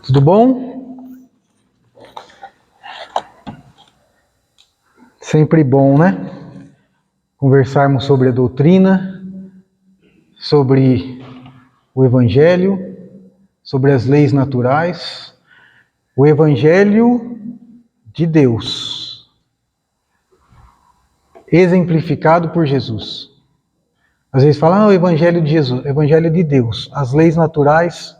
Tudo bom? Sempre bom, né? Conversarmos sobre a doutrina, sobre o Evangelho, sobre as leis naturais, o Evangelho de Deus, exemplificado por Jesus. Às vezes falam, o Evangelho de Jesus, Evangelho de Deus, as leis naturais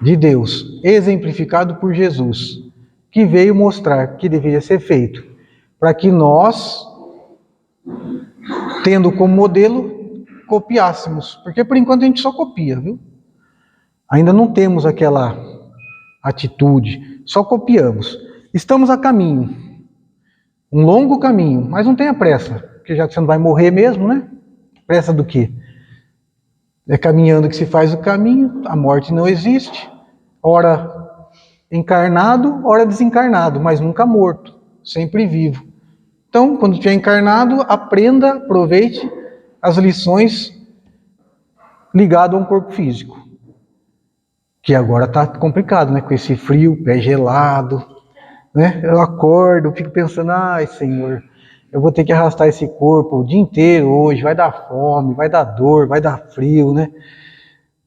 de Deus, exemplificado por Jesus, que veio mostrar que deveria ser feito, para que nós, tendo como modelo, copiássemos. Porque por enquanto a gente só copia, viu? Ainda não temos aquela atitude, só copiamos. Estamos a caminho, um longo caminho, mas não tenha pressa, porque já que você não vai morrer mesmo, né? Pressa do quê? É caminhando que se faz o caminho, a morte não existe, ora encarnado, ora desencarnado, mas nunca morto, sempre vivo. Então, quando estiver encarnado, aprenda, aproveite as lições ligadas a um corpo físico. Que agora está complicado, né? Com esse frio, pé gelado, né? Eu acordo, fico pensando, ai Senhor, eu vou ter que arrastar esse corpo o dia inteiro hoje, vai dar fome, vai dar dor, vai dar frio, né?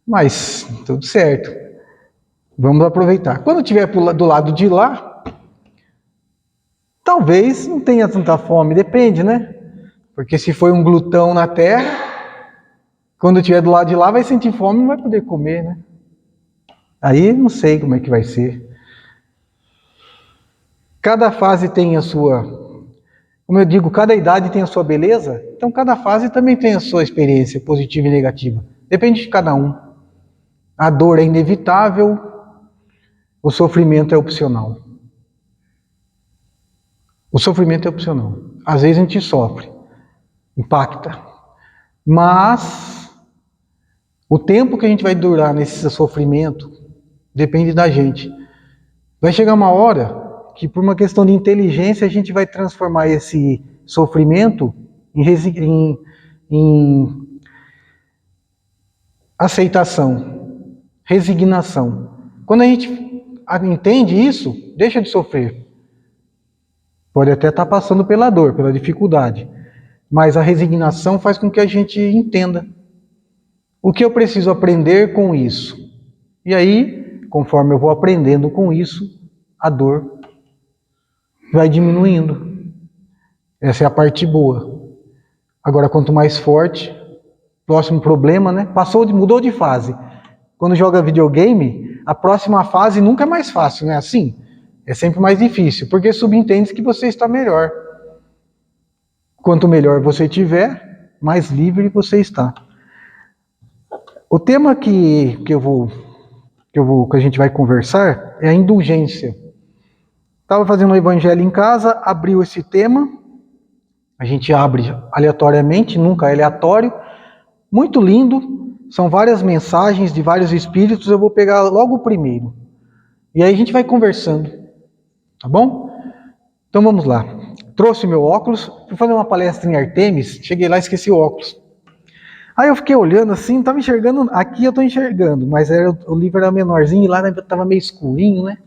Mas, tudo certo. Vamos aproveitar. Quando estiver do lado de lá, talvez não tenha tanta fome, depende, né? Porque se foi um glutão na terra, quando estiver do lado de lá vai sentir fome e não vai poder comer, né? Aí não sei como é que vai ser. Cada fase tem a sua, como eu digo, cada idade tem a sua beleza, então cada fase também tem a sua experiência positiva e negativa. Depende de cada um. A dor é inevitável, o sofrimento é opcional. O sofrimento é opcional. Às vezes a gente sofre, impacta, mas o tempo que a gente vai durar nesse sofrimento depende da gente. Vai chegar uma hora que, por uma questão de inteligência, a gente vai transformar esse sofrimento em aceitação, resignação. Quando a gente entende isso, deixa de sofrer. Pode até estar passando pela dor, pela dificuldade, mas a resignação faz com que a gente entenda o que eu preciso aprender com isso. E aí, conforme eu vou aprendendo com isso, a dor vai diminuindo. Essa é a parte boa. Agora, quanto mais forte, próximo problema, né? Mudou de fase. Quando joga videogame, a próxima fase nunca é mais fácil, não é assim? É sempre mais difícil, porque subentende que você está melhor. Quanto melhor você tiver, mais livre você está. O tema que a gente vai conversar é a indulgência. Estava fazendo o evangelho em casa, abriu esse tema. A gente abre aleatoriamente, nunca é aleatório. Muito lindo, são várias mensagens de vários espíritos, eu vou pegar logo o primeiro. E aí a gente vai conversando, tá bom? Então vamos lá. Trouxe meu óculos, fui fazer uma palestra em Artemis, cheguei lá e esqueci o óculos. Aí eu fiquei olhando assim, não estava enxergando, aqui eu estou enxergando, mas o livro era menorzinho e lá estava meio escurinho, né?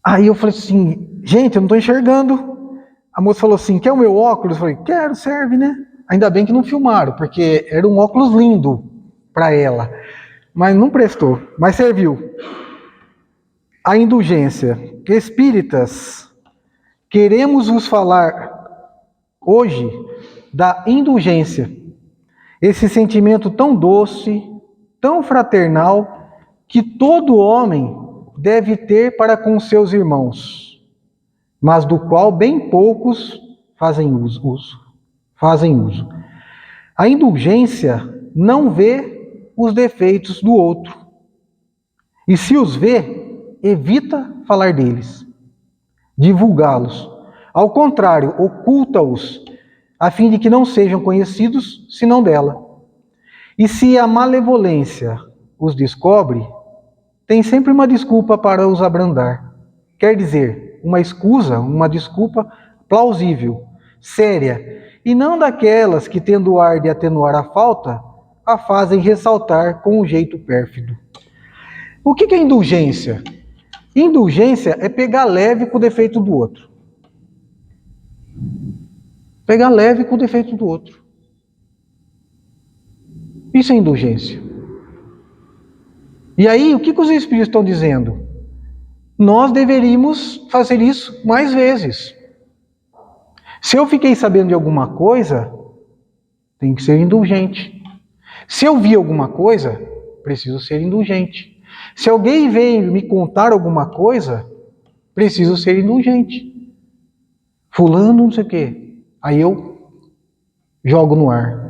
Aí eu falei assim, gente, eu não estou enxergando. A moça falou assim, quer o meu óculos? Eu falei, quero, serve, né? Ainda bem que não filmaram, porque era um óculos lindo para ela. Mas não prestou, mas serviu. A indulgência. Espíritas, queremos vos falar hoje da indulgência. Esse sentimento tão doce, tão fraternal, que todo homem deve ter para com seus irmãos, mas do qual bem poucos fazem uso. A indulgência não vê os defeitos do outro. E se os vê, evita falar deles, divulgá-los. Ao contrário, oculta-os, a fim de que não sejam conhecidos, senão dela. E se a malevolência os descobre, tem sempre uma desculpa para os abrandar. Quer dizer, uma escusa, uma desculpa plausível, séria, e não daquelas que, tendo o ar de atenuar a falta, a fazem ressaltar com um jeito pérfido. O que é indulgência? Indulgência é pegar leve com o defeito do outro. Pegar leve com o defeito do outro. Isso é indulgência. E aí, o que os Espíritos estão dizendo? Nós deveríamos fazer isso mais vezes. Se eu fiquei sabendo de alguma coisa, tem que ser indulgente. Se eu vi alguma coisa, preciso ser indulgente. Se alguém veio me contar alguma coisa, preciso ser indulgente. Fulano, não sei o quê. Aí eu jogo no ar.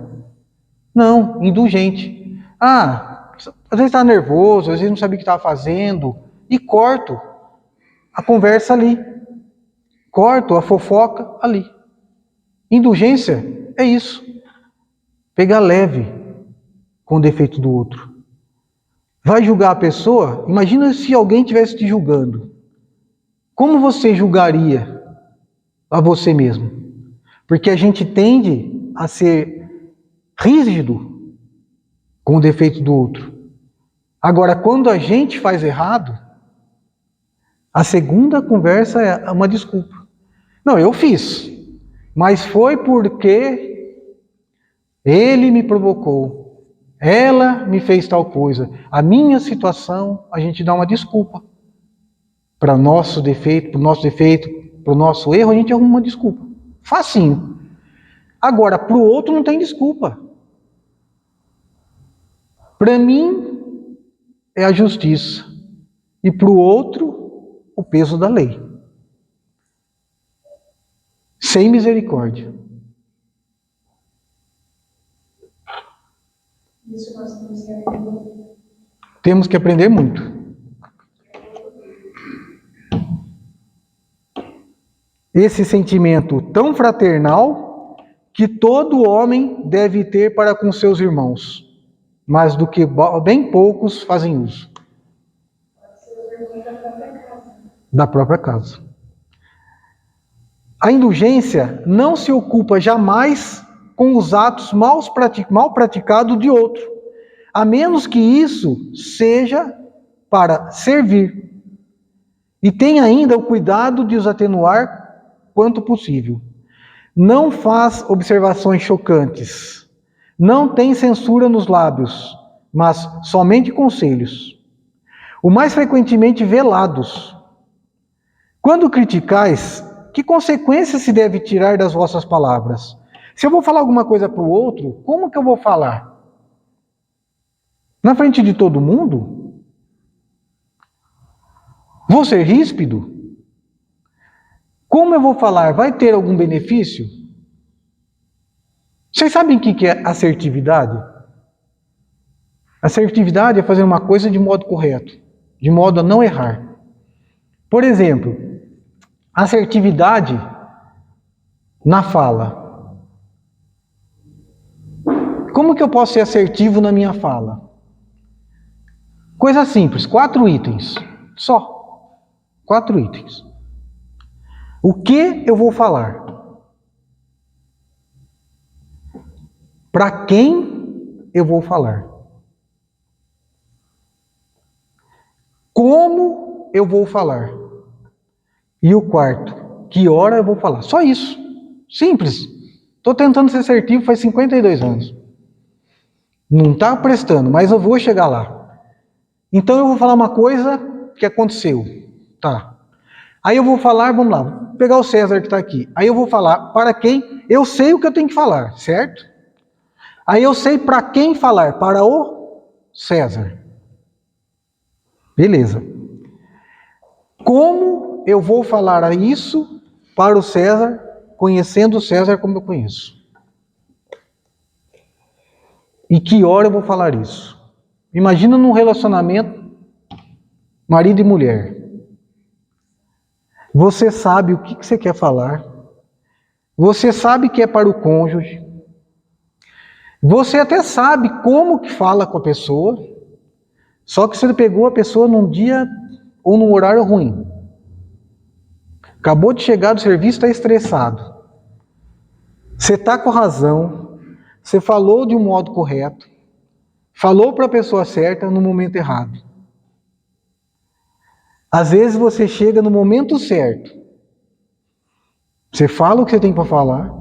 Não, indulgente. Às vezes está nervoso, às vezes não sabia o que estava fazendo. E corto a conversa ali. Corto a fofoca ali. Indulgência é isso. Pegar leve com o defeito do outro. Vai julgar a pessoa? Imagina se alguém estivesse te julgando. Como você julgaria a você mesmo? Porque a gente tende a ser rígido com o defeito do outro. Agora, quando a gente faz errado, a segunda conversa é uma desculpa. Não, eu fiz, mas foi porque ele me provocou, ela me fez tal coisa. A minha situação, a gente dá uma desculpa. Para o nosso defeito, para o nosso erro, a gente arruma uma desculpa. Facinho. Agora, para o outro não tem desculpa. Para mim, é a justiça. E para o outro, o peso da lei. Sem misericórdia. Isso nós temos que aprender. Temos que aprender muito. Esse sentimento tão fraternal que todo homem deve ter para com seus irmãos, mas do que bem poucos fazem uso. Da própria casa. A indulgência não se ocupa jamais com os atos mal praticados de outro, a menos que isso seja para servir. E tem ainda o cuidado de os atenuar quanto possível. Não faz observações chocantes. Não tem censura nos lábios, mas somente conselhos. O mais frequentemente velados. Quando criticais, que consequências se deve tirar das vossas palavras? Se eu vou falar alguma coisa para o outro, como que eu vou falar? Na frente de todo mundo? Vou ser ríspido? Como eu vou falar? Vai ter algum benefício? Vocês sabem o que é assertividade? Assertividade é fazer uma coisa de modo correto, de modo a não errar. Por exemplo, assertividade na fala. Como que eu posso ser assertivo na minha fala? Coisa simples, 4 itens. Só. 4 itens. O que eu vou falar? Para quem eu vou falar? Como eu vou falar? E o quarto, que hora eu vou falar? Só isso. Simples. Estou tentando ser assertivo faz 52 anos. Não está prestando, mas eu vou chegar lá. Então eu vou falar uma coisa que aconteceu. Tá. Aí eu vou falar, vamos lá, vou pegar o César que está aqui. Aí eu vou falar para quem eu sei o que eu tenho que falar, certo? Aí eu sei para quem falar, para o César. Beleza. Como eu vou falar isso para o César, conhecendo o César como eu conheço? E que hora eu vou falar isso? Imagina num relacionamento marido e mulher. Você sabe o que você quer falar. Você sabe que é para o cônjuge. Você até sabe como que fala com a pessoa. Só que você pegou a pessoa num dia ou num horário ruim. Acabou de chegar do serviço, está estressado. Você está com razão. Você falou de um modo correto. Falou para a pessoa certa no momento errado. Às vezes você chega no momento certo. Você fala o que você tem para falar,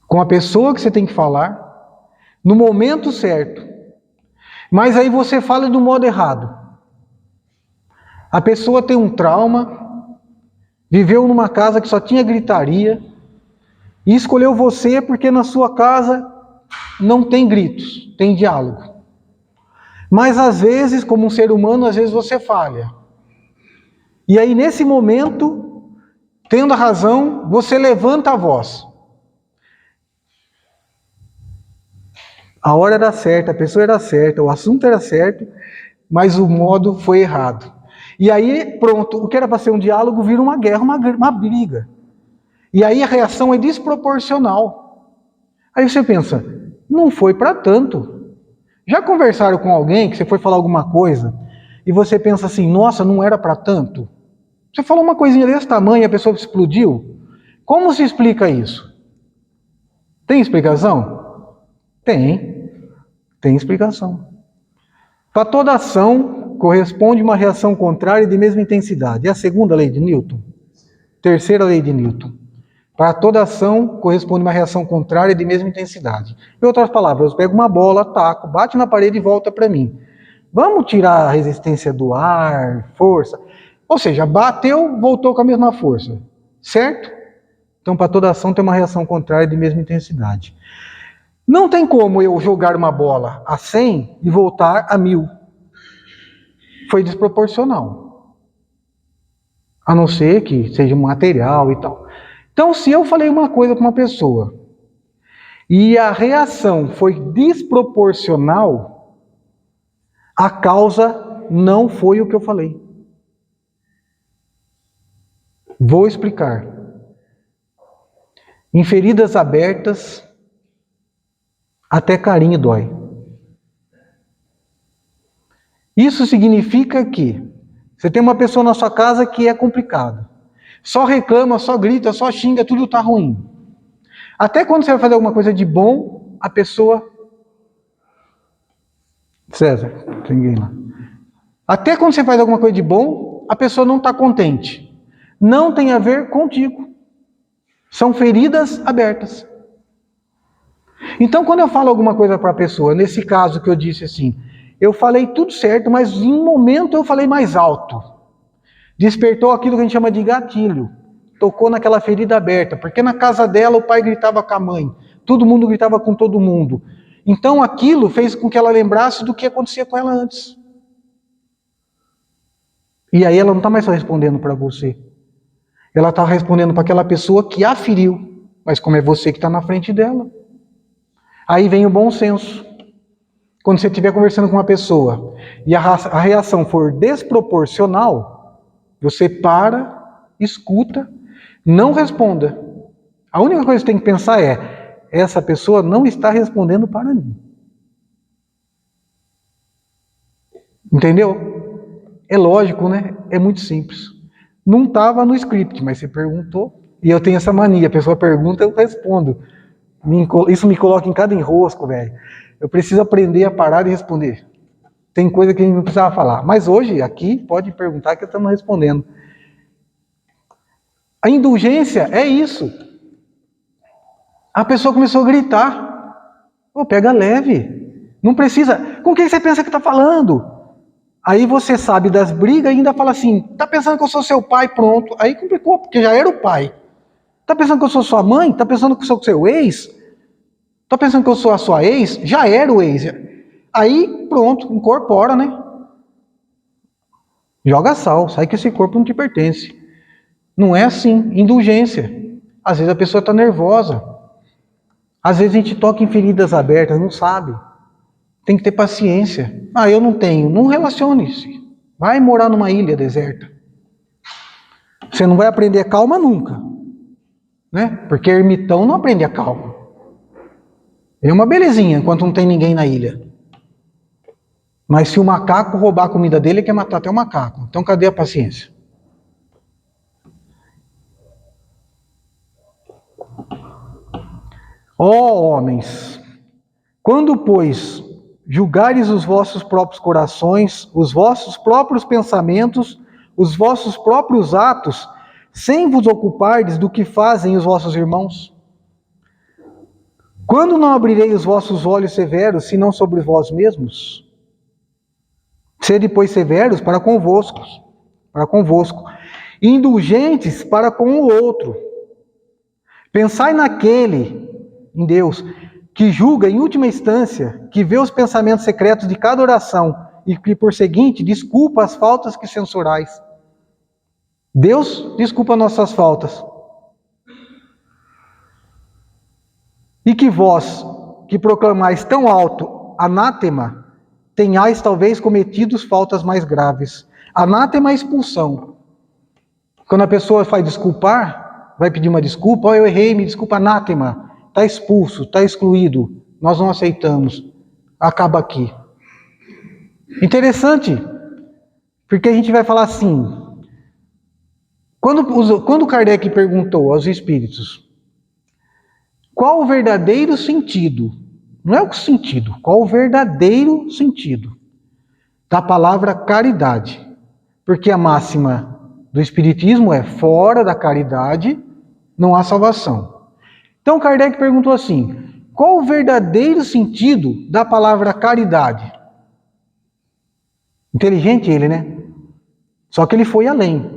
com a pessoa que você tem que falar, no momento certo. Mas aí você fala do modo errado. A pessoa tem um trauma, viveu numa casa que só tinha gritaria, e escolheu você porque na sua casa não tem gritos, tem diálogo. Mas às vezes, como um ser humano, às vezes você falha. E aí nesse momento, tendo a razão, você levanta a voz. A hora era certa, a pessoa era certa, o assunto era certo, mas o modo foi errado. E aí, pronto, o que era para ser um diálogo vira uma guerra, uma briga. E aí a reação é desproporcional. Aí você pensa, não foi para tanto. Já conversaram com alguém que você foi falar alguma coisa e você pensa assim, nossa, não era para tanto? Você falou uma coisinha desse tamanho e a pessoa explodiu? Como se explica isso? Tem explicação? Tem explicação. Para toda ação corresponde uma reação contrária de mesma intensidade. É a segunda lei de Newton? Terceira lei de Newton. Para toda ação corresponde uma reação contrária de mesma intensidade. Em outras palavras, eu pego uma bola, taco, bate na parede e volta para mim. Vamos tirar a resistência do ar, força. Ou seja, bateu, voltou com a mesma força. Certo? Então, para toda ação tem uma reação contrária de mesma intensidade. Não tem como eu jogar uma bola a 100 e voltar a 1000. Foi desproporcional. A não ser que seja um material e tal. Então, se eu falei uma coisa para uma pessoa e a reação foi desproporcional, a causa não foi o que eu falei. Vou explicar. Em feridas abertas, até carinho dói. Isso significa que você tem uma pessoa na sua casa que é complicado. Só reclama, só grita, só xinga, tudo está ruim. Até quando você vai fazer alguma coisa de bom, a pessoa... César, tem ninguém lá. Até quando você faz alguma coisa de bom, a pessoa não está contente. Não tem a ver contigo. São feridas abertas. Então, quando eu falo alguma coisa para a pessoa, nesse caso que eu disse assim, eu falei tudo certo, mas em um momento eu falei mais alto. Despertou aquilo que a gente chama de gatilho. Tocou naquela ferida aberta, porque na casa dela o pai gritava com a mãe, todo mundo gritava com todo mundo. Então aquilo fez com que ela lembrasse do que acontecia com ela antes. E aí ela não está mais só respondendo para você. Ela está respondendo para aquela pessoa que a feriu, mas como é você que está na frente dela. Aí vem o bom senso. Quando você estiver conversando com uma pessoa e a reação for desproporcional, você para, escuta, não responda. A única coisa que você tem que pensar é, essa pessoa não está respondendo para mim. Entendeu? É lógico, né? É muito simples. Não estava no script, mas você perguntou. E eu tenho essa mania, a pessoa pergunta, eu respondo. Isso me coloca em cada enrosco, velho. Eu preciso aprender a parar e responder. Tem coisa que a gente não precisava falar. Mas hoje, aqui, pode perguntar que estamos respondendo. A indulgência é isso. A pessoa começou a gritar. Pô, pega leve. Não precisa. Com quem você pensa que está falando? Aí você sabe das brigas e ainda fala assim, tá pensando que eu sou seu pai, pronto. Aí complicou, porque já era o pai. Tá pensando que eu sou sua mãe? Tá pensando que eu sou seu ex? Tá pensando que eu sou a sua ex? Já era o ex. Aí, pronto, incorpora, né? Joga sal, sai que esse corpo não te pertence. Não é assim, indulgência. Às vezes a pessoa está nervosa. Às vezes a gente toca em feridas abertas, não sabe. Tem que ter paciência. Ah, eu não tenho. Não relacione-se. Vai morar numa ilha deserta. Você não vai aprender a calma nunca. Né? Porque ermitão não aprende a calma. É uma belezinha enquanto não tem ninguém na ilha. Mas se o macaco roubar a comida dele, ele quer matar até o macaco. Então cadê a paciência? Ó homens, quando, pois, julgares os vossos próprios corações, os vossos próprios pensamentos, os vossos próprios atos, sem vos ocupardes do que fazem os vossos irmãos? Quando não abrirei os vossos olhos severos, senão sobre vós mesmos? Sede, pois, severos para convosco, e indulgentes para com o outro. Pensai naquele, em Deus, que julga em última instância, que vê os pensamentos secretos de cada oração e que, por seguinte, desculpa as faltas que censurais. Deus desculpa nossas faltas. E que vós, que proclamais tão alto anátema, tenhais talvez cometido faltas mais graves. Anátema é expulsão. Quando a pessoa vai desculpar, vai pedir uma desculpa, eu errei, me desculpa, anátema. Está expulso, está excluído. Nós não aceitamos. Acaba aqui. Interessante, porque a gente vai falar assim. Quando Kardec perguntou aos espíritos qual o verdadeiro sentido, não é o sentido, qual o verdadeiro sentido da palavra caridade? Porque a máxima do Espiritismo é: fora da caridade não há salvação. Então Kardec perguntou assim: qual o verdadeiro sentido da palavra caridade? Inteligente ele, né? Só que ele foi além.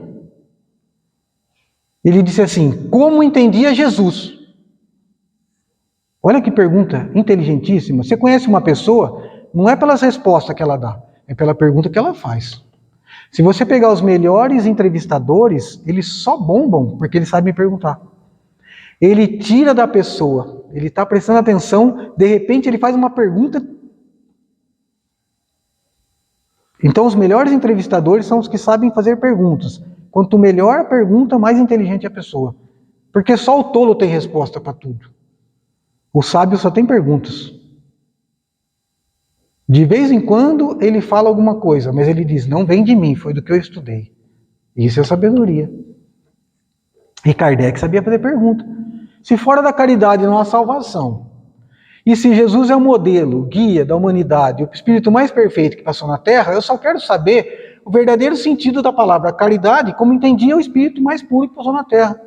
Ele disse assim: como entendia Jesus? Olha que pergunta inteligentíssima. Você conhece uma pessoa, não é pelas respostas que ela dá, é pela pergunta que ela faz. Se você pegar os melhores entrevistadores, eles só bombam porque eles sabem perguntar. Ele tira da pessoa, ele está prestando atenção, de repente ele faz uma pergunta. Então os melhores entrevistadores são os que sabem fazer perguntas. Quanto melhor a pergunta, mais inteligente é a pessoa. Porque só o tolo tem resposta para tudo. O sábio só tem perguntas. De vez em quando ele fala alguma coisa, mas ele diz: não vem de mim, foi do que eu estudei. Isso é sabedoria. E Kardec sabia fazer pergunta. Se fora da caridade não há salvação, e se Jesus é o modelo, guia da humanidade, o espírito mais perfeito que passou na Terra, eu só quero saber o verdadeiro sentido da palavra caridade, como entendia o espírito mais puro que passou na Terra.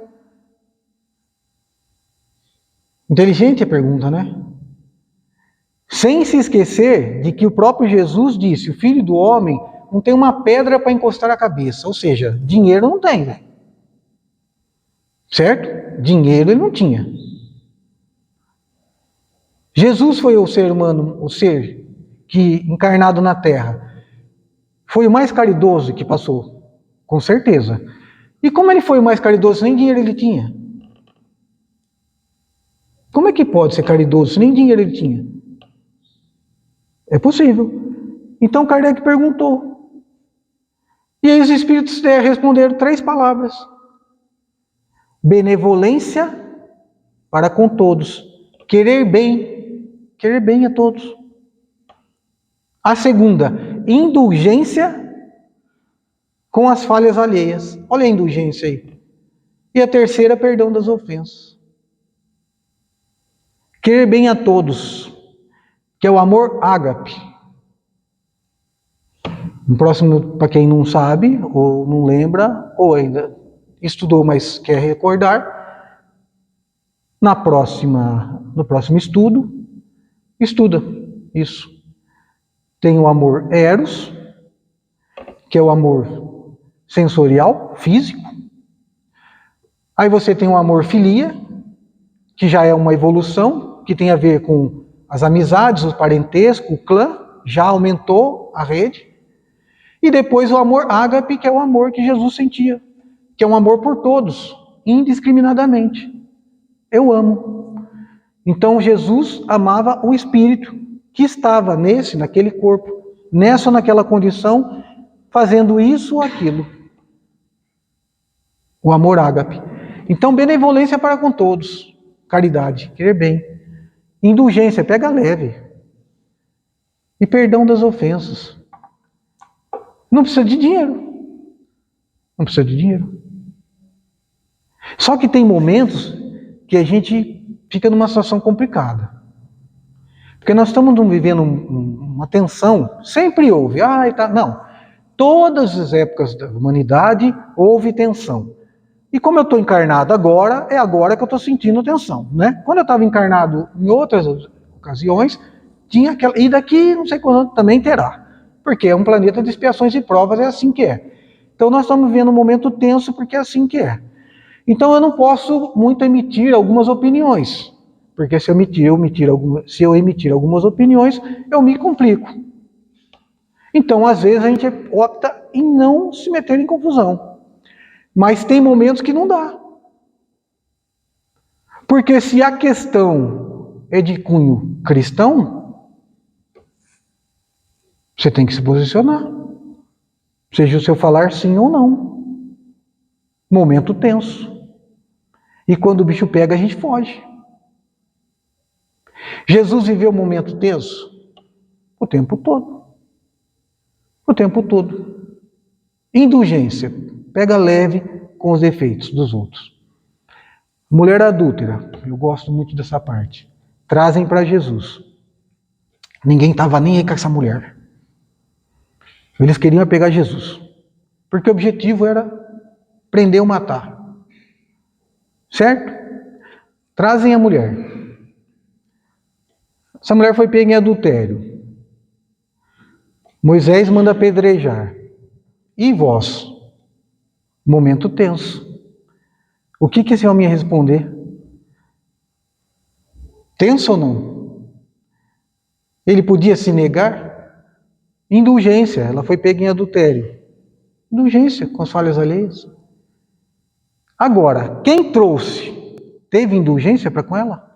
Inteligente a pergunta, né? Sem se esquecer de que o próprio Jesus disse: o Filho do Homem não tem uma pedra para encostar a cabeça. Ou seja, dinheiro não tem, né? Certo? Dinheiro ele não tinha. Jesus foi o ser humano, o ser que encarnado na Terra, foi o mais caridoso que passou, com certeza. E como ele foi o mais caridoso, nem dinheiro ele tinha? Como é que pode ser caridoso se nem dinheiro ele tinha? É possível. Então Kardec perguntou. E aí os espíritos responderam 3 palavras: benevolência para com todos. Querer bem a todos. A segunda, indulgência com as falhas alheias. Olha a indulgência aí. E a terceira, perdão das ofensas. Querer bem a todos, que é o amor ágape. No próximo, para quem não sabe, ou não lembra, ou ainda estudou, mas quer recordar, no próximo estudo, estuda isso. Tem o amor eros, que é o amor sensorial, físico. Aí você tem o amor filia, que já é uma evolução, que tem a ver com as amizades, o parentesco, o clã, já aumentou a rede. E depois o amor ágape, que é o amor que Jesus sentia, que é um amor por todos, indiscriminadamente. Eu amo. Então Jesus amava o espírito que estava naquele corpo, nessa ou naquela condição, fazendo isso ou aquilo. O amor ágape. Então benevolência para com todos, caridade, querer bem. Indulgência, pega leve. E perdão das ofensas. Não precisa de dinheiro. Não precisa de dinheiro. Só que tem momentos que a gente fica numa situação complicada. Porque nós estamos vivendo uma tensão, sempre houve. Não, todas as épocas da humanidade houve tensão. E como eu estou encarnado agora, é agora que eu estou sentindo tensão, né? Quando eu estava encarnado em outras ocasiões, tinha aquela... E daqui, não sei quando, também terá. Porque é um planeta de expiações e provas, é assim que é. Então nós estamos vivendo um momento tenso porque é assim que é. Então eu não posso muito emitir algumas opiniões. Porque se eu emitir algumas opiniões, eu me complico. Então, às vezes, a gente opta em não se meter em confusão. Mas tem momentos que não dá. Porque se a questão é de cunho cristão, você tem que se posicionar. Seja o seu falar sim ou não. Momento tenso. E quando o bicho pega, a gente foge. Jesus viveu um momento tenso o tempo todo. O tempo todo. Indulgência. Pega leve com os defeitos dos outros. Mulher adúltera. Eu gosto muito dessa parte. Trazem para Jesus. Ninguém estava nem aí com essa mulher. Eles queriam pegar Jesus. Porque o objetivo era prender ou matar. Certo? Trazem a mulher. Essa mulher foi pega em adultério. Moisés manda apedrejar. E vós? Momento tenso. O que esse homem ia responder? Tenso ou não? Ele podia se negar? Indulgência. Ela foi pega em adultério. Indulgência com as falhas alheias. Agora, quem trouxe teve indulgência para com ela?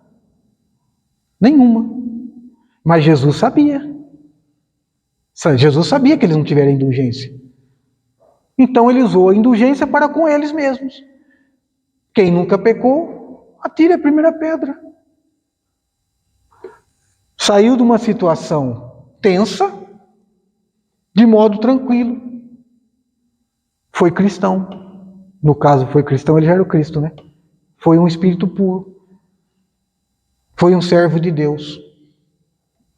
Nenhuma. Mas Jesus sabia. Jesus sabia que eles não tiveram indulgência. Então ele usou a indulgência para com eles mesmos. Quem nunca pecou, atire a primeira pedra. Saiu de uma situação tensa, de modo tranquilo. Foi cristão. No caso, foi cristão, ele já era o Cristo, né? Foi um espírito puro. Foi um servo de Deus.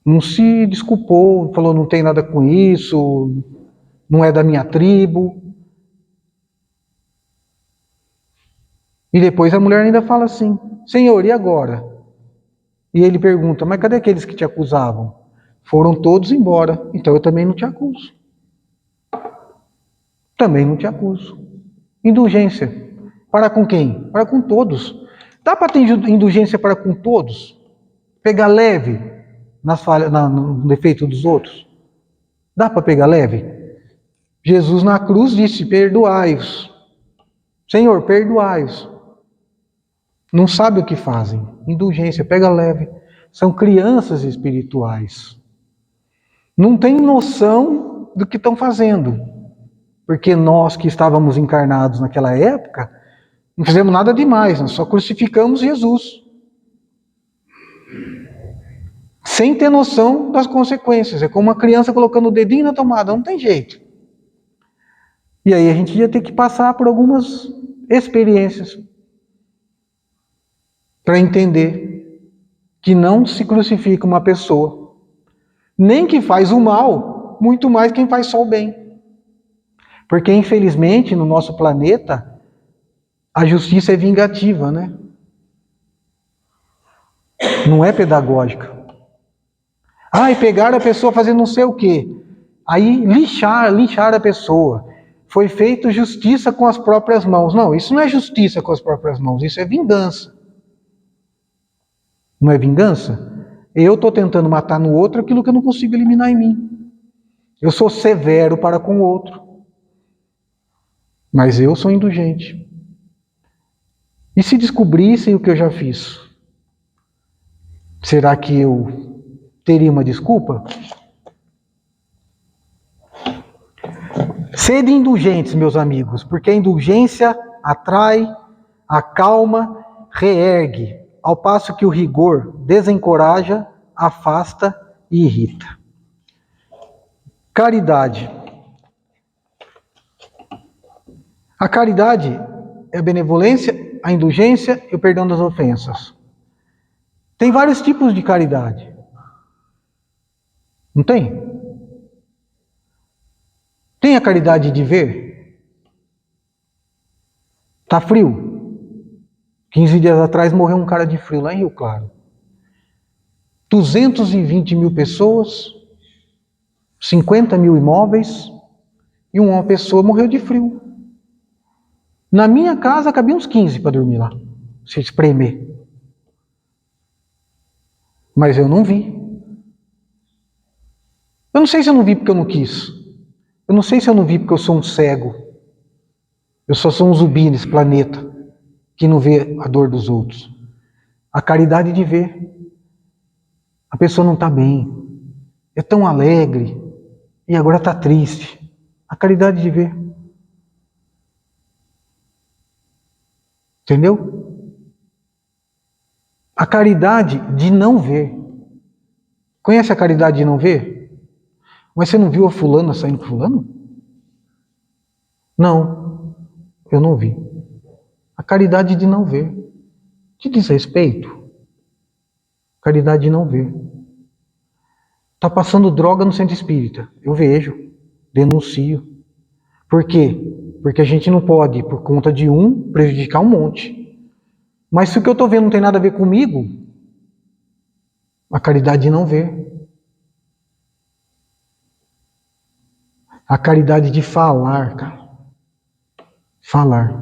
Não se desculpou, falou, não tem nada com isso, não é da minha tribo. E depois a mulher ainda fala assim, Senhor, e agora? E ele pergunta, mas cadê aqueles que te acusavam? Foram todos embora, então eu também não te acuso. Também não te acuso. Indulgência. Para com quem? Para com todos. Dá para ter indulgência para com todos? Pegar leve nas falhas, no defeito dos outros? Dá para pegar leve? Jesus na cruz disse, perdoai-os. Senhor, perdoai-os. Não sabe o que fazem. Indulgência, pega leve. São crianças espirituais. Não têm noção do que estão fazendo. Porque nós que estávamos encarnados naquela época, não fizemos nada demais, nós só crucificamos Jesus. Sem ter noção das consequências. É como uma criança colocando o dedinho na tomada, não tem jeito. E aí a gente ia ter que passar por algumas experiências para entender que não se crucifica uma pessoa, nem que faz o mal, muito mais quem faz só o bem. Porque, infelizmente, no nosso planeta, a justiça é vingativa, né? Não é pedagógica. E pegaram a pessoa fazendo não sei o quê. Aí lixar a pessoa. Foi feito justiça com as próprias mãos. Não, isso não é justiça com as próprias mãos, isso é vingança. Não é vingança? Eu estou tentando matar no outro aquilo que eu não consigo eliminar em mim. Eu sou severo para com o outro. Mas eu sou indulgente. E se descobrissem o que eu já fiz? Será que eu teria uma desculpa? Sede indulgentes, meus amigos, porque a indulgência atrai, acalma, reergue, ao passo que o rigor desencoraja, afasta e irrita. Caridade. A caridade é a benevolência, a indulgência e o perdão das ofensas. Tem vários tipos de caridade. Não tem? Tem a caridade de ver? Tá frio? 15 dias atrás morreu um cara de frio lá em Rio Claro. 220 mil pessoas, 50 mil imóveis, e uma pessoa morreu de frio. Na minha casa cabia uns 15 para dormir lá, se espremer. Mas eu não vi. Eu não sei se eu não vi porque eu não quis. Eu não sei se eu não vi porque eu sou um cego. Eu só sou um zumbi nesse planeta que não vê a dor dos outros. A caridade de ver. A pessoa não está bem. É tão alegre e agora está triste. A caridade de ver. Entendeu? A caridade de não ver. Conhece a caridade de não ver? Mas você não viu a fulana saindo com fulano? Não, eu não vi. A caridade de não ver. Te diz respeito? Caridade de não ver. Está passando droga no centro espírita. Eu vejo, denuncio. Por quê? Porque a gente não pode, por conta de um, prejudicar um monte. Mas se o que eu estou vendo não tem nada a ver comigo, a caridade de não ver. A caridade de falar, cara. Falar.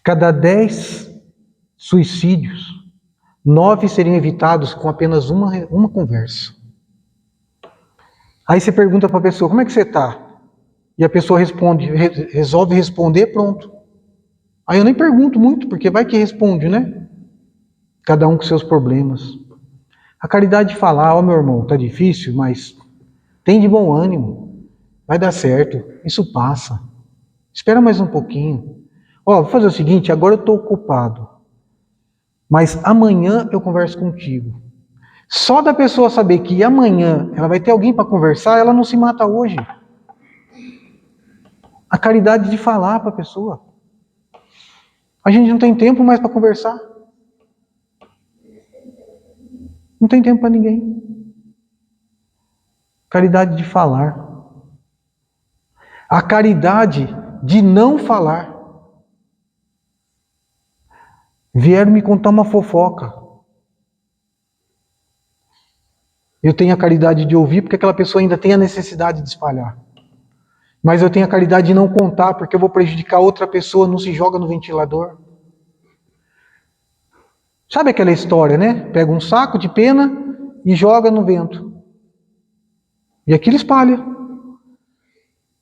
Cada 10 suicídios, 9 seriam evitados com apenas uma conversa. Aí você pergunta para a pessoa, como é que você está? E a pessoa responde, resolve responder, pronto. Aí eu nem pergunto muito, porque vai que responde, né? Cada um com seus problemas. A caridade de falar, ó meu irmão, tá difícil, mas tem de bom ânimo. Vai dar certo, isso passa. Espera mais um pouquinho. Ó, vou fazer o seguinte, agora eu estou ocupado. Mas amanhã eu converso contigo. Só da pessoa saber que amanhã ela vai ter alguém para conversar, ela não se mata hoje. A caridade de falar para a pessoa. A gente não tem tempo mais para conversar. Não tem tempo para ninguém. Caridade de falar. A caridade de não falar. Vieram me contar uma fofoca. Eu tenho a caridade de ouvir porque aquela pessoa ainda tem a necessidade de espalhar. Mas eu tenho a caridade de não contar porque eu vou prejudicar outra pessoa, não se joga no ventilador. Sabe aquela história, né? Pega um saco de pena e joga no vento. E aquilo espalha.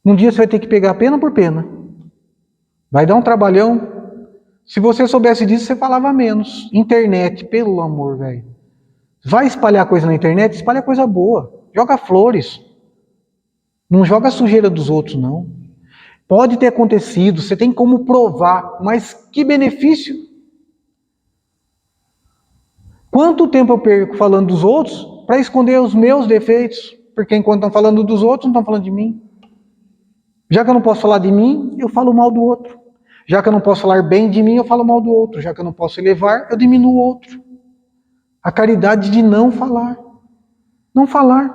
Um dia você vai ter que pegar pena por pena. Vai dar um trabalhão. Se você soubesse disso, você falava menos. Internet, pelo amor, velho. Vai espalhar coisa na internet, espalha coisa boa. Joga flores. Não joga a sujeira dos outros, não. Pode ter acontecido, você tem como provar, mas que benefício? Quanto tempo eu perco falando dos outros para esconder os meus defeitos? Porque enquanto estão falando dos outros, não estão falando de mim. Já que eu não posso falar de mim, eu falo mal do outro. Já que eu não posso falar bem de mim, eu falo mal do outro. Já que eu não posso elevar, eu diminuo o outro. A caridade de não falar. Não falar.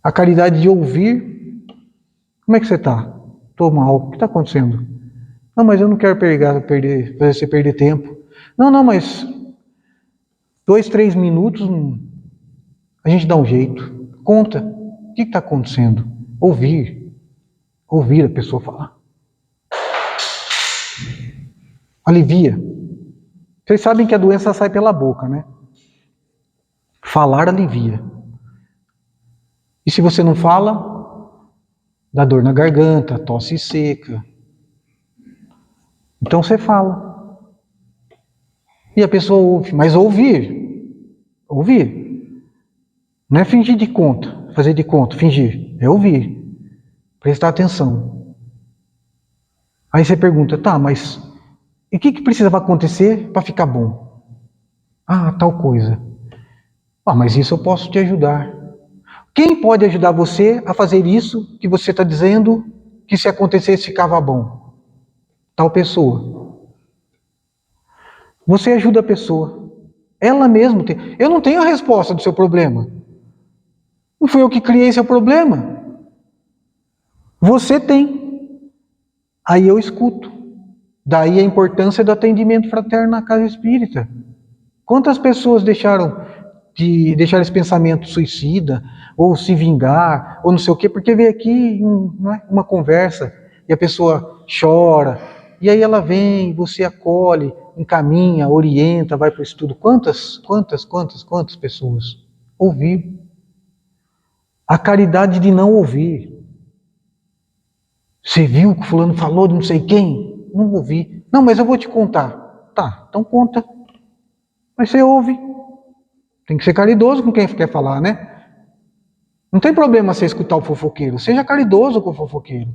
A caridade de ouvir. Como é que você está? Estou mal. O que está acontecendo? Não, mas eu não quero fazer você perder tempo. Não, mas 2, 3 minutos a gente dá um jeito. Conta. O que está acontecendo? Ouvir. Ouvir a pessoa falar. Alivia. Vocês sabem que a doença sai pela boca, né? Falar alivia. E se você não fala, dá dor na garganta, tosse seca. Então você fala. E a pessoa ouve. Mas ouvir. Não é fingir de conta, fazer de conta, fingir. É ouvir. Prestar atenção. Aí você pergunta, tá, mas e o que precisava acontecer para ficar bom? Ah, tal coisa. Ah, mas isso eu posso te ajudar. Quem pode ajudar você a fazer isso que você está dizendo que se acontecesse ficava bom? Tal pessoa. Você ajuda a pessoa. Ela mesma tem. Eu não tenho a resposta do seu problema. Não fui eu que criei seu problema. Você tem. Aí eu escuto. Daí a importância do atendimento fraterno na casa espírita. Quantas pessoas deixaram esse pensamento suicida, ou se vingar, ou não sei o quê, porque veio aqui uma conversa e a pessoa chora, e aí ela vem, você acolhe, encaminha, orienta, vai para o estudo. Quantas pessoas ouviram? A caridade de não ouvir. Você viu que fulano falou de não sei quem? Não ouvi. Não, mas eu vou te contar. Tá, então conta. Mas você ouve. Tem que ser caridoso com quem quer falar, né? Não tem problema você escutar o fofoqueiro. Seja caridoso com o fofoqueiro.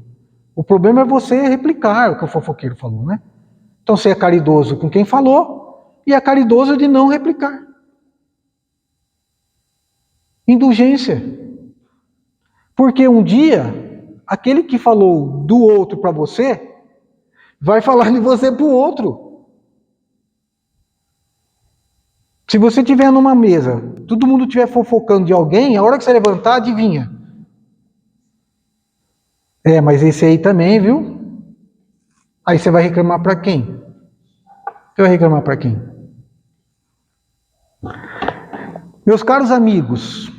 O problema é você replicar o que o fofoqueiro falou, né? Então você é caridoso com quem falou e é caridoso de não replicar. Indulgência. Porque um dia, aquele que falou do outro para você, vai falar de você para o outro. Se você estiver numa mesa, todo mundo estiver fofocando de alguém, a hora que você levantar, adivinha. Mas esse aí também, viu? Aí você vai reclamar para quem? Você vai reclamar para quem? Meus caros amigos,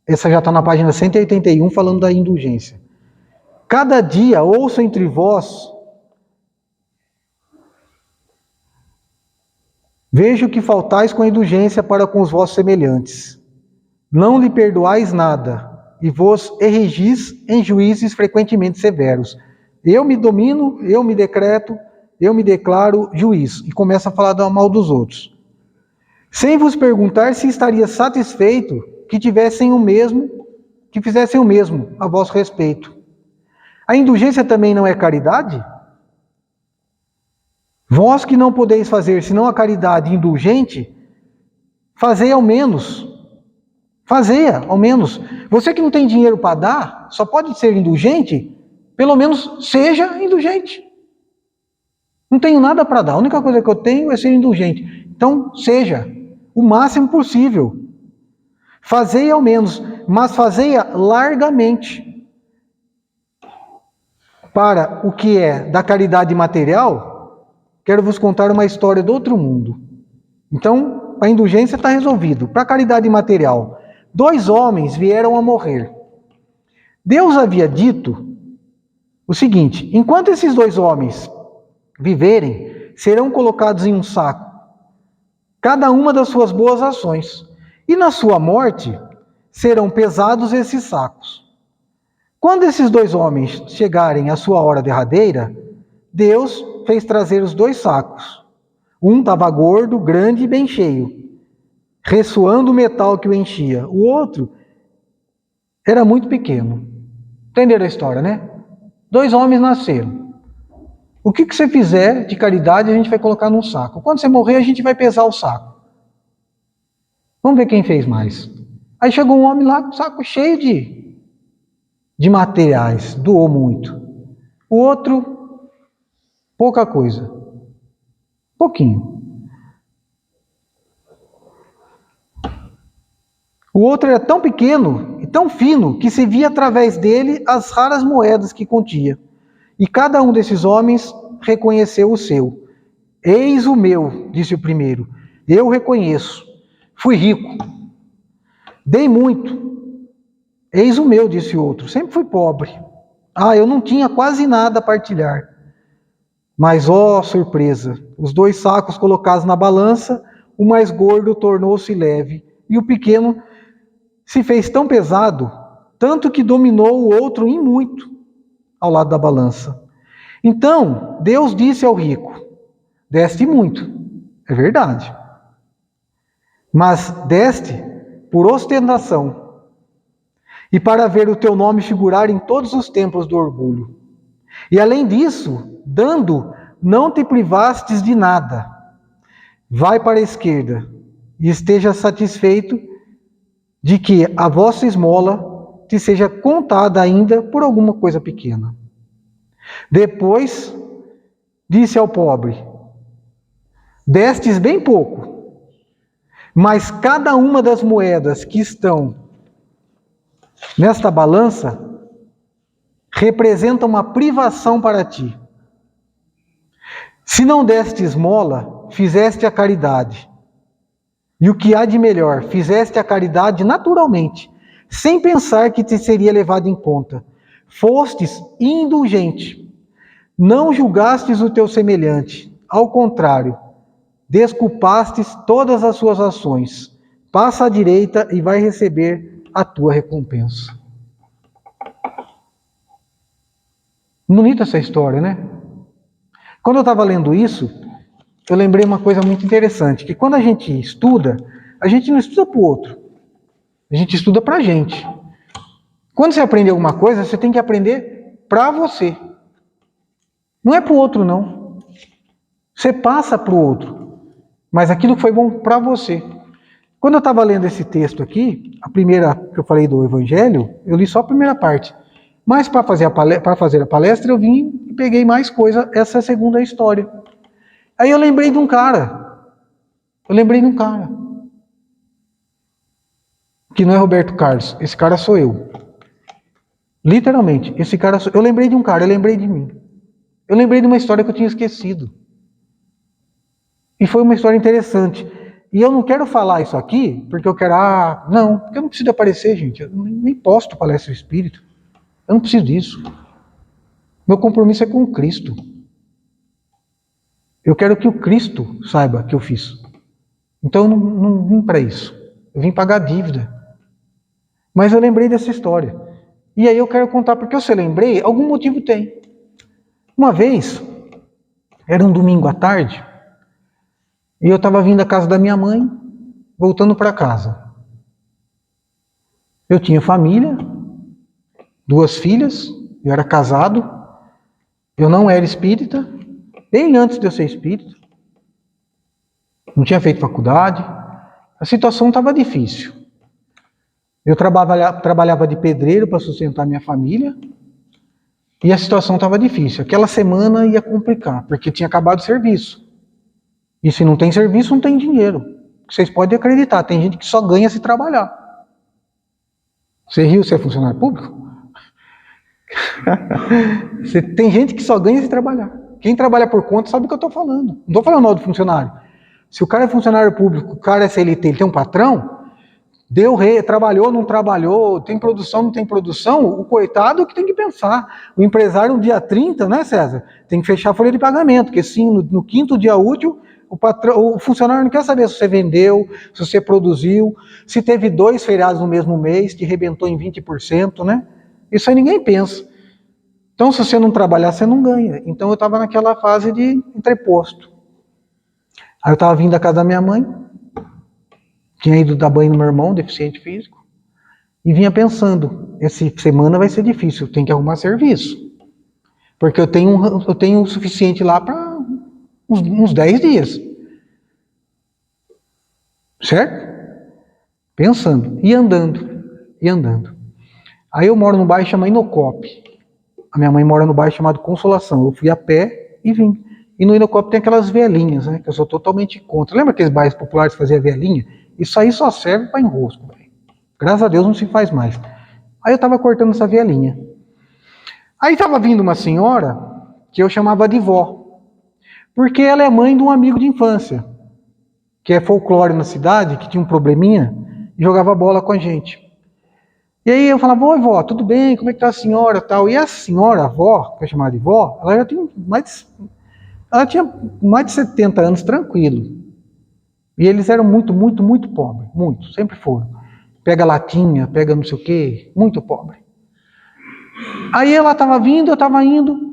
essa já está na página 181, falando da indulgência. Cada dia ouço entre vós, vejo que faltais com a indulgência para com os vossos semelhantes. Não lhe perdoais nada, e vos erigis em juízes frequentemente severos. Eu me domino, eu me decreto, eu me declaro juiz. E começa a falar do mal dos outros. Sem vos perguntar se estaria satisfeito que fizessem o mesmo a vosso respeito. A indulgência também não é caridade? Vós que não podeis fazer senão a caridade indulgente, fazei ao menos. Fazei-a, ao menos. Você que não tem dinheiro para dar, só pode ser indulgente, pelo menos seja indulgente. Não tenho nada para dar, a única coisa que eu tenho é ser indulgente. Então, seja o máximo possível. Fazei ao menos, mas fazei-a largamente. Para o que é da caridade material, quero vos contar uma história do outro mundo. Então, a indulgência está resolvido. Para a caridade material, 2 homens vieram a morrer. Deus havia dito o seguinte: enquanto esses 2 homens viverem, serão colocados em um saco, cada uma das suas boas ações, e na sua morte serão pesados esses sacos. Quando esses 2 homens chegarem à sua hora derradeira, Deus fez trazer os 2 sacos. Um estava gordo, grande e bem cheio, ressoando o metal que o enchia. O outro era muito pequeno. Entenderam a história, né? 2 homens nasceram. O que você fizer de caridade, a gente vai colocar num saco. Quando você morrer, a gente vai pesar o saco. Vamos ver quem fez mais. Aí chegou um homem lá com o saco cheio de materiais, doou muito. O outro, pouca coisa. Pouquinho. O outro era tão pequeno e tão fino que se via através dele as raras moedas que continha. E cada um desses homens reconheceu o seu. Eis o meu, disse o primeiro. Eu reconheço. Fui rico. Dei muito. Eis o meu, disse o outro. Sempre fui pobre. Eu não tinha quase nada a partilhar. Mas, ó surpresa, os 2 sacos colocados na balança, o mais gordo tornou-se leve, e o pequeno se fez tão pesado, tanto que dominou o outro em muito, ao lado da balança. Então, Deus disse ao rico: deste muito, é verdade, mas deste por ostentação, e para ver o teu nome figurar em todos os templos do orgulho. E além disso, dando, não te privastes de nada. Vai para a esquerda e esteja satisfeito de que a vossa esmola te seja contada ainda por alguma coisa pequena. Depois disse ao pobre: Destes bem pouco, mas cada uma das moedas que estão nesta balança representa uma privação para ti. Se não deste esmola, fizeste a caridade. E o que há de melhor, fizeste a caridade naturalmente, sem pensar que te seria levado em conta. Fostes indulgente, não julgastes o teu semelhante, ao contrário, desculpastes todas as suas ações. Passa à direita e vai receber a tua recompensa. Bonita essa história, né? Quando eu estava lendo isso, eu lembrei uma coisa muito interessante, que quando a gente não estuda para o outro, a gente estuda para a gente. Quando você aprende alguma coisa, você tem que aprender para você. Não é para o outro, não. Você passa para o outro, mas aquilo que foi bom para você. Quando eu estava lendo esse texto aqui, a primeira que eu falei do Evangelho, eu li só a primeira parte. Mas para fazer a palestra, eu vim e peguei mais coisa, essa é a segunda história. Aí eu lembrei de um cara. Que não é Roberto Carlos. Esse cara sou eu. Literalmente, esse cara sou eu. Eu lembrei de um cara, eu lembrei de mim. Eu lembrei de uma história que eu tinha esquecido. E foi uma história interessante. E eu não quero falar isso aqui, porque eu quero... não, porque eu não preciso aparecer, gente. Eu nem posto palestra do Espírito. Eu não preciso disso. Meu compromisso é com o Cristo. Eu quero que o Cristo saiba que eu fiz. Então eu não vim para isso. Eu vim pagar dívida. Mas eu lembrei dessa história. E aí eu quero contar, porque eu lembrei, algum motivo tem. Uma vez, era um domingo à tarde, e eu estava vindo da casa da minha mãe, voltando para casa. Eu tinha família, 2 filhas, eu era casado, eu não era espírita, bem antes de eu ser espírita, não tinha feito faculdade, a situação estava difícil. Eu trabalhava de pedreiro para sustentar minha família, e a situação estava difícil. Aquela semana ia complicar, porque tinha acabado o serviço. E se não tem serviço, não tem dinheiro. Vocês podem acreditar, tem gente que só ganha se trabalhar. Você riu, você é funcionário público? Tem gente que só ganha se trabalhar. Quem trabalha por conta sabe o que eu estou falando. Não estou falando mal do funcionário. Se o cara é funcionário público, o cara é CLT, ele tem um patrão, trabalhou, não trabalhou, tem produção, não tem produção, o coitado que tem que pensar. O empresário, no dia 30, né, César? Tem que fechar a folha de pagamento, porque sim, no 5º dia útil, o funcionário não quer saber se você vendeu, se você produziu, se teve 2 feriados no mesmo mês, que rebentou em 20%, né? Isso aí ninguém pensa. Então, se você não trabalhar, você não ganha. Então, eu estava naquela fase de entreposto. Aí eu estava vindo da casa da minha mãe, tinha ido dar banho no meu irmão, deficiente físico, e vinha pensando, essa semana vai ser difícil, eu tenho que arrumar serviço. Porque eu tenho o suficiente lá para uns 10 dias. Certo? Pensando, e andando. Aí eu moro num bairro chamado Inocope. A minha mãe mora no bairro chamado Consolação. Eu fui a pé e vim. E no Inocope tem aquelas velinhas, né? Que eu sou totalmente contra. Lembra aqueles bairros populares que faziam velinha? Isso aí só serve para enrosco, véio. Graças a Deus não se faz mais. Aí eu estava cortando essa velinha. Aí estava vindo uma senhora que eu chamava de vó. Porque ela é mãe de um amigo de infância, que é folclore na cidade, que tinha um probleminha, e jogava bola com a gente. E aí eu falava, oi vó, tudo bem? Como é que tá a senhora? Tal. E a senhora, a avó, que é chamada de vó, ela tinha mais de 70 anos, tranquilo. E eles eram muito, muito, muito pobres. Muito, sempre foram. Pega latinha, pega não sei o quê, muito pobre. Aí ela estava vindo, eu estava indo.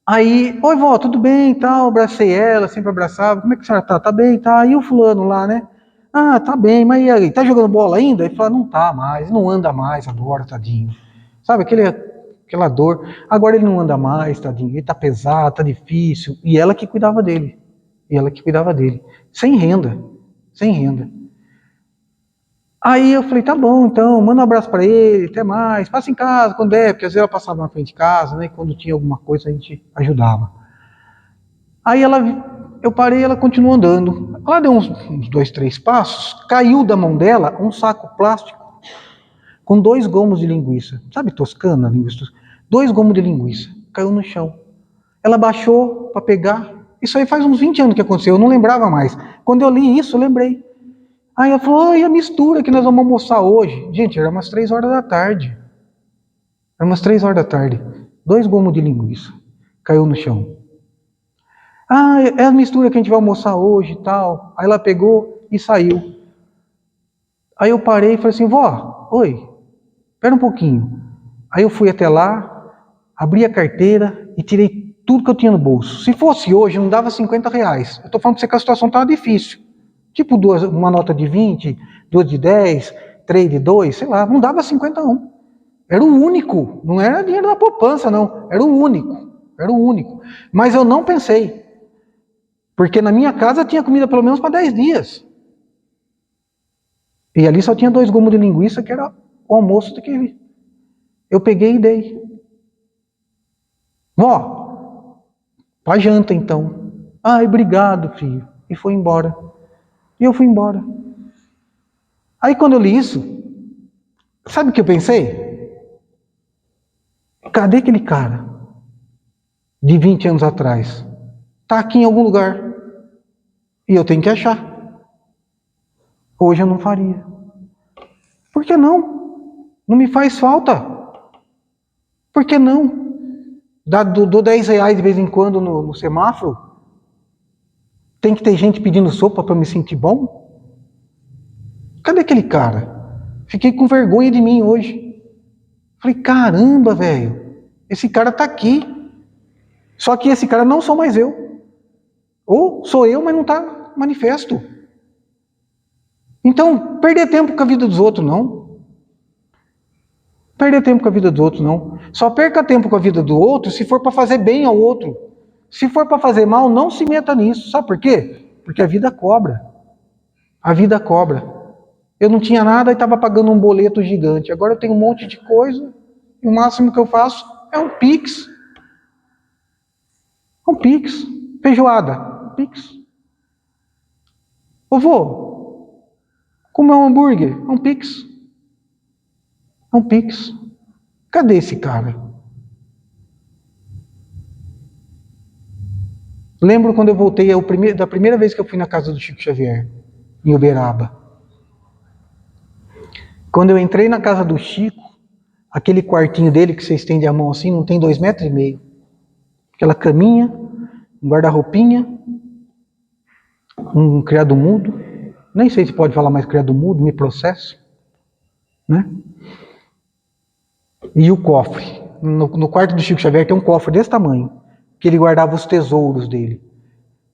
Aí, oi vó, tudo bem e tal, abracei ela, sempre abraçava, como é que a senhora tá? Tá bem, tá? E o fulano lá, né? Ah, tá bem, mas e aí, tá jogando bola ainda? Ele fala, não tá mais, não anda mais agora, tadinho. Sabe, aquela dor. Agora ele não anda mais, tadinho, ele tá pesado, tá difícil. E ela que cuidava dele. Sem renda. Aí eu falei, tá bom, então, manda um abraço pra ele, até mais, passa em casa quando der, porque às vezes ela passava na frente de casa, né, e quando tinha alguma coisa a gente ajudava. Aí ela eu parei, ela continuou andando. Ela deu uns 2, 3 passos, caiu da mão dela um saco plástico com 2 gomos de linguiça. Sabe toscana, linguiça? 2 gomos de linguiça. Caiu no chão. Ela baixou para pegar. Isso aí faz uns 20 anos que aconteceu, eu não lembrava mais. Quando eu li isso, eu lembrei. Aí ela falou, e a mistura que nós vamos almoçar hoje? Gente, era umas 3 horas da tarde. Era umas 3 horas da tarde. 2 gomos de linguiça. Caiu no chão. Ah, é a mistura que a gente vai almoçar hoje e tal. Aí ela pegou e saiu. Aí eu parei e falei assim, vó, oi, espera um pouquinho. Aí eu fui até lá, abri a carteira e tirei tudo que eu tinha no bolso. Se fosse hoje, não dava R$ 50. Eu tô falando pra você que a situação estava difícil. Tipo uma nota de 20, 2 de 10, 3 de 2, sei lá, não dava 51. Era o único, não era dinheiro da poupança, não. Era o único. Mas eu não pensei. Porque na minha casa tinha comida pelo menos para 10 dias. E ali só tinha 2 gomos de linguiça, que era o almoço daquele. Eu peguei e dei. Vó, pra janta então. Ai, obrigado, filho. E foi embora. E eu fui embora. Aí quando eu li isso, sabe o que eu pensei? Cadê aquele cara de 20 anos atrás? Tá aqui em algum lugar. E eu tenho que achar. Hoje eu não faria. Por que não? Não me faz falta. Por que não? Dou R$ 10 de vez em quando no semáforo? Tem que ter gente pedindo sopa para me sentir bom? Cadê aquele cara? Fiquei com vergonha de mim hoje. Falei, caramba, velho. Esse cara tá aqui. Só que esse cara não sou mais eu. Ou sou eu, mas não tá manifesto. Então, perder tempo com a vida dos outros, não. Perder tempo com a vida dos outros, não. Só perca tempo com a vida do outro se for para fazer bem ao outro. Se for para fazer mal, não se meta nisso. Sabe por quê? Porque a vida cobra. A vida cobra. Eu não tinha nada e estava pagando um boleto gigante. Agora eu tenho um monte de coisa e o máximo que eu faço é um Pix. Um Pix. Feijoada. Pix. Ô vô, comer um hambúrguer. Um Pix. Um Pix. Cadê esse cara? Lembro quando eu voltei, da primeira vez que eu fui na casa do Chico Xavier, em Uberaba. Quando eu entrei na casa do Chico, aquele quartinho dele que você estende a mão assim, não tem 2,5 metros. Aquela caminha, um guarda-roupinha, um criado mudo. Nem sei se pode falar mais criado mudo, me processo. Né? E o cofre. No quarto do Chico Xavier tem um cofre desse tamanho, que ele guardava os tesouros dele.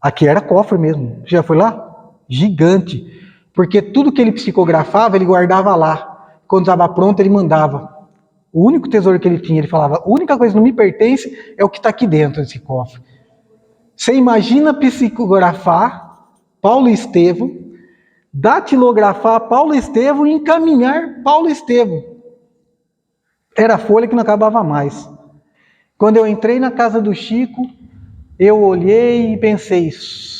Aqui era cofre mesmo. Já foi lá? Gigante. Porque tudo que ele psicografava, ele guardava lá. Quando estava pronto, ele mandava. O único tesouro que ele tinha, ele falava, a única coisa que não me pertence é o que está aqui dentro desse cofre. Você imagina psicografar Paulo Estevão, datilografar Paulo Estevão e encaminhar Paulo Estevão. Era a folha que não acabava mais. Quando eu entrei na casa do Chico, eu olhei e pensei,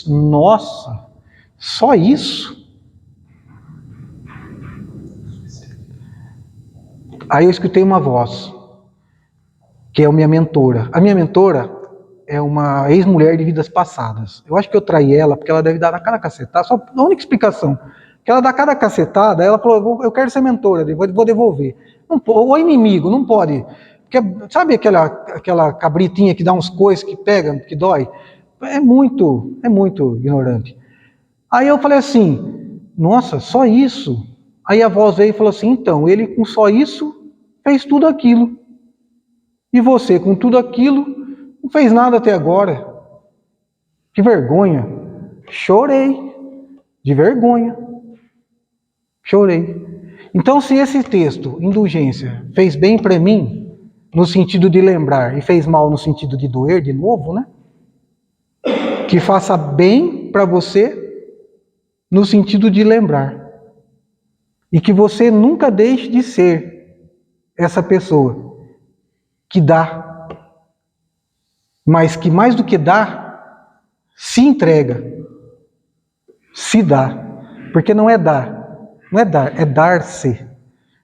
nossa, só isso? Aí eu escutei uma voz, que é a minha mentora. A minha mentora é uma ex-mulher de vidas passadas. Eu acho que eu traí ela, porque ela deve dar na cada cacetada. Só a única explicação. Que ela dá cada cacetada, ela falou, eu quero ser mentora, vou devolver. Não, ou inimigo, não pode. Porque, sabe aquela cabritinha que dá uns coices, que pega, que dói? É muito ignorante. Aí eu falei assim, nossa, só isso? Aí a voz veio e falou assim, então, ele com só isso fez tudo aquilo. E você com tudo aquilo não fez nada até agora. Que vergonha. Chorei. De vergonha. Chorei. Então, se esse texto, indulgência, fez bem para mim, no sentido de lembrar, e fez mal no sentido de doer de novo, né? Que faça bem para você, no sentido de lembrar. E que você nunca deixe de ser essa pessoa que dá. Mas que mais do que dá, se entrega, se dá. Porque não é dar, é dar-se.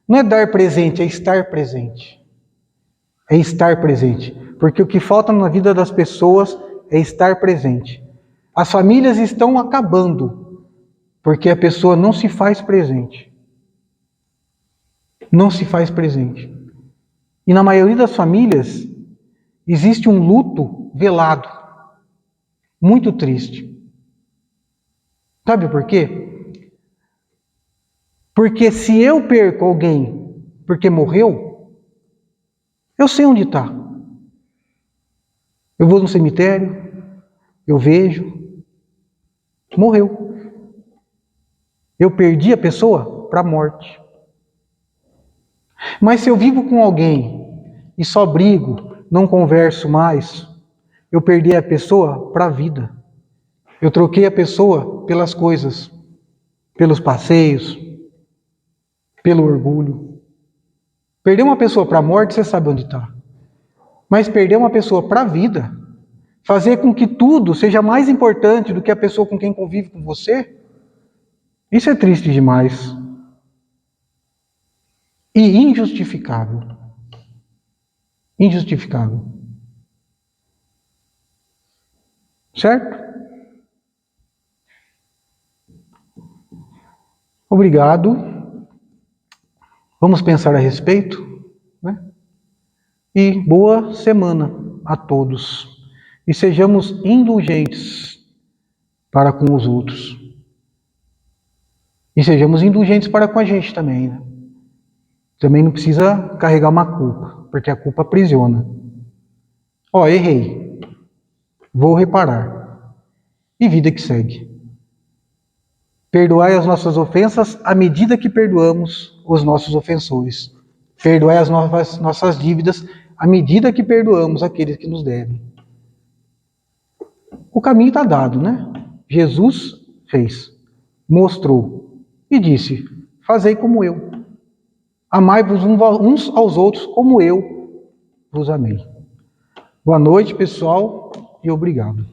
Não é dar presente, é estar presente. É estar presente. Porque o que falta na vida das pessoas é estar presente. As famílias estão acabando porque a pessoa não se faz presente. Não se faz presente. E na maioria das famílias existe um luto velado, muito triste. Sabe por quê? Porque se eu perco alguém porque morreu, eu sei onde está. Eu vou no cemitério, eu vejo, morreu. Eu perdi a pessoa para a morte. Mas se eu vivo com alguém e só brigo, não converso mais, eu perdi a pessoa para a vida. Eu troquei a pessoa pelas coisas, pelos passeios, pelo orgulho. Perder uma pessoa para a morte, você sabe onde está. Mas perder uma pessoa para a vida, fazer com que tudo seja mais importante do que a pessoa com quem convive com você, isso é triste demais. E injustificável. Injustificável. Certo? Obrigado. Vamos pensar a respeito, né? E boa semana a todos. E sejamos indulgentes para com os outros. E sejamos indulgentes para com a gente também, né? Também não precisa carregar uma culpa, porque a culpa aprisiona. Ó, errei. Vou reparar. E vida que segue. Perdoai as nossas ofensas à medida que perdoamos os nossos ofensores. Perdoai as nossas dívidas à medida que perdoamos aqueles que nos devem. O caminho está dado, né? Jesus fez, mostrou e disse: fazei como eu. Amai-vos uns aos outros como eu vos amei. Boa noite, pessoal, e obrigado.